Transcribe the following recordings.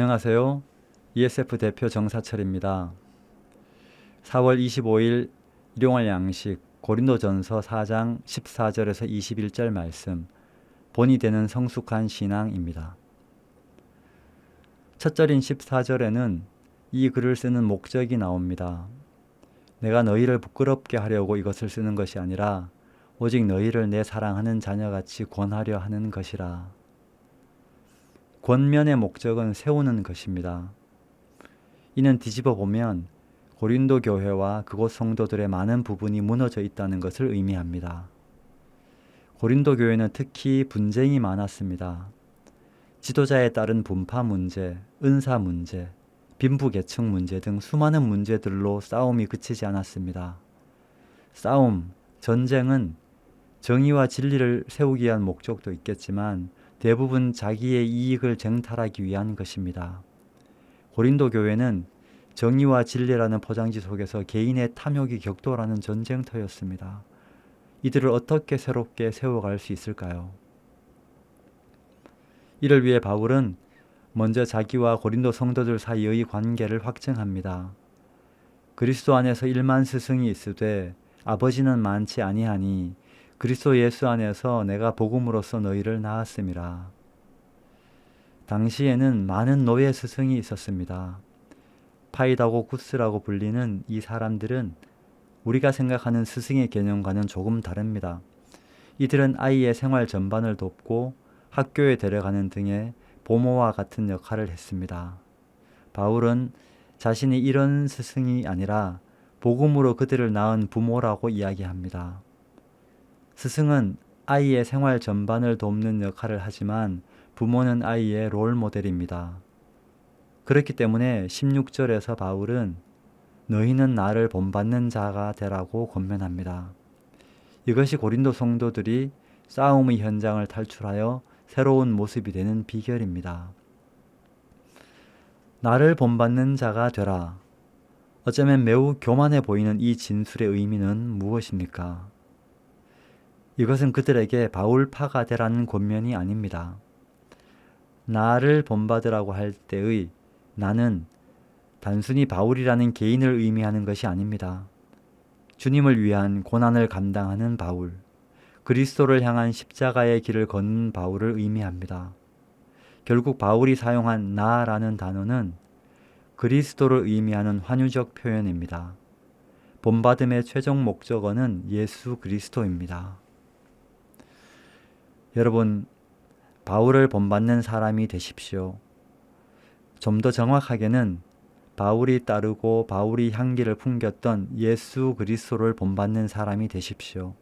안녕하세요. ESF 대표 정사철입니다. 4월 25일 일용할 양식 고린도전서 4장 14절에서 21절 말씀, 본이 되는 성숙한 신앙입니다. 첫 절인 14절에는 이 글을 쓰는 목적이 나옵니다. 내가 너희를 부끄럽게 하려고 이것을 쓰는 것이 아니라 오직 너희를 내 사랑하는 자녀같이 권하려 하는 것이라. 권면의 목적은 세우는 것입니다. 이는 뒤집어 보면 고린도 교회와 그곳 성도들의 많은 부분이 무너져 있다는 것을 의미합니다. 고린도 교회는 특히 분쟁이 많았습니다. 지도자에 따른 분파 문제, 은사 문제, 빈부계층 문제 등 수많은 문제들로 싸움이 그치지 않았습니다. 싸움, 전쟁은 정의와 진리를 세우기 위한 목적도 있겠지만 대부분 자기의 이익을 쟁탈하기 위한 것입니다. 고린도 교회는 정의와 진리라는 포장지 속에서 개인의 탐욕이 격돌하는 전쟁터였습니다. 이들을 어떻게 새롭게 세워갈 수 있을까요? 이를 위해 바울은 먼저 자기와 고린도 성도들 사이의 관계를 확증합니다. 그리스도 안에서 1만 스승이 있으되 아버지는 많지 아니하니 그리스도 예수 안에서 내가 복음으로써 너희를 낳았음이라. 당시에는 많은 노예 스승이 있었습니다. 파이다고구스라고 불리는 이 사람들은 우리가 생각하는 스승의 개념과는 조금 다릅니다. 이들은 아이의 생활 전반을 돕고 학교에 데려가는 등의 보모와 같은 역할을 했습니다. 바울은 자신이 이런 스승이 아니라 복음으로 그들을 낳은 부모라고 이야기합니다. 스승은 아이의 생활 전반을 돕는 역할을 하지만 부모는 아이의 롤 모델입니다. 그렇기 때문에 16절에서 바울은 너희는 나를 본받는 자가 되라고 권면합니다. 이것이 고린도 성도들이 싸움의 현장을 탈출하여 새로운 모습이 되는 비결입니다. 나를 본받는 자가 되라. 어쩌면 매우 교만해 보이는 이 진술의 의미는 무엇입니까? 이것은 그들에게 바울파가 되라는 권면이 아닙니다. 나를 본받으라고 할 때의 나는 단순히 바울이라는 개인을 의미하는 것이 아닙니다. 주님을 위한 고난을 감당하는 바울, 그리스도를 향한 십자가의 길을 걷는 바울을 의미합니다. 결국 바울이 사용한 나라는 단어는 그리스도를 의미하는 환유적 표현입니다. 본받음의 최종 목적어는 예수 그리스도입니다. 여러분, 바울을 본받는 사람이 되십시오. 좀 더 정확하게는 바울이 따르고 바울이 향기를 풍겼던 예수 그리스도를 본받는 사람이 되십시오.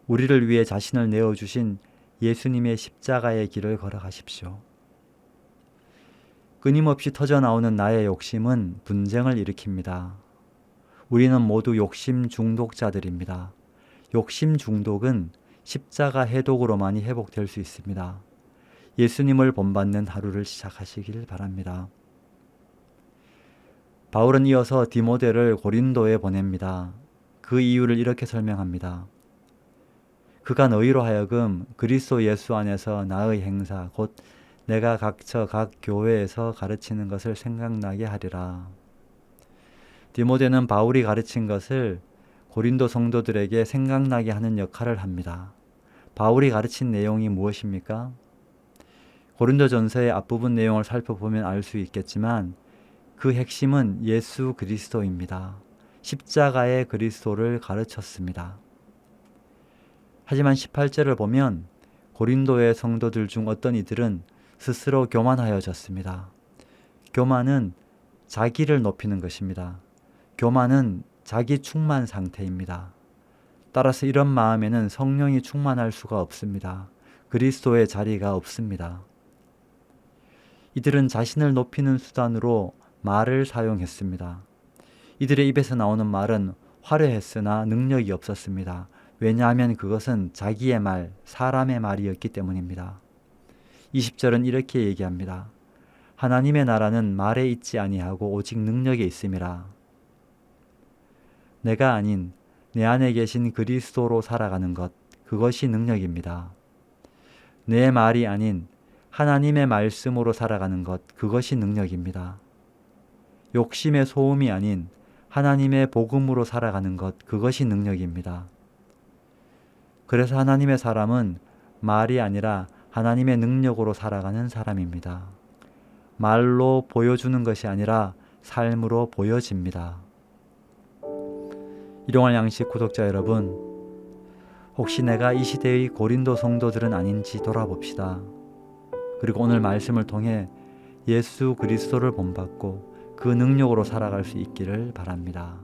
우리를 위해 자신을 내어주신 예수님의 십자가의 길을 걸어가십시오. 끊임없이 터져나오는 나의 욕심은 분쟁을 일으킵니다. 우리는 모두 욕심 중독자들입니다. 욕심 중독은 십자가 해독으로만이 회복될 수 있습니다. 예수님을 본받는 하루를 시작하시길 바랍니다. 바울은 이어서 디모데를 고린도에 보냅니다. 그 이유를 이렇게 설명합니다. 그가 너희로 하여금 그리스도 예수 안에서 나의 행사 곧 내가 각처 각 교회에서 가르치는 것을 생각나게 하리라. 디모데는 바울이 가르친 것을 고린도 성도들에게 생각나게 하는 역할을 합니다. 바울이 가르친 내용이 무엇입니까? 고린도전서의 앞부분 내용을 살펴보면 알 수 있겠지만 그 핵심은 예수 그리스도입니다. 십자가의 그리스도를 가르쳤습니다. 하지만 18절을 보면 고린도의 성도들 중 어떤 이들은 스스로 교만하여졌습니다. 교만은 자기를 높이는 것입니다. 교만은 자기 충만 상태입니다. 따라서 이런 마음에는 성령이 충만할 수가 없습니다. 그리스도의 자리가 없습니다. 이들은 자신을 높이는 수단으로 말을 사용했습니다. 이들의 입에서 나오는 말은 화려했으나 능력이 없었습니다. 왜냐하면 그것은 자기의 말, 사람의 말이었기 때문입니다. 20절은 이렇게 얘기합니다. 하나님의 나라는 말에 있지 아니하고 오직 능력에 있음이라. 내가 아닌 내 안에 계신 그리스도로 살아가는 것, 그것이 능력입니다. 내 말이 아닌 하나님의 말씀으로 살아가는 것, 그것이 능력입니다. 욕심의 소음이 아닌 하나님의 복음으로 살아가는 것, 그것이 능력입니다. 그래서 하나님의 사람은 말이 아니라 하나님의 능력으로 살아가는 사람입니다. 말로 보여주는 것이 아니라 삶으로 보여집니다. 일용할 양식 구독자 여러분, 혹시 내가 이 시대의 고린도 성도들은 아닌지 돌아봅시다. 그리고 오늘 말씀을 통해 예수 그리스도를 본받고 그 능력으로 살아갈 수 있기를 바랍니다.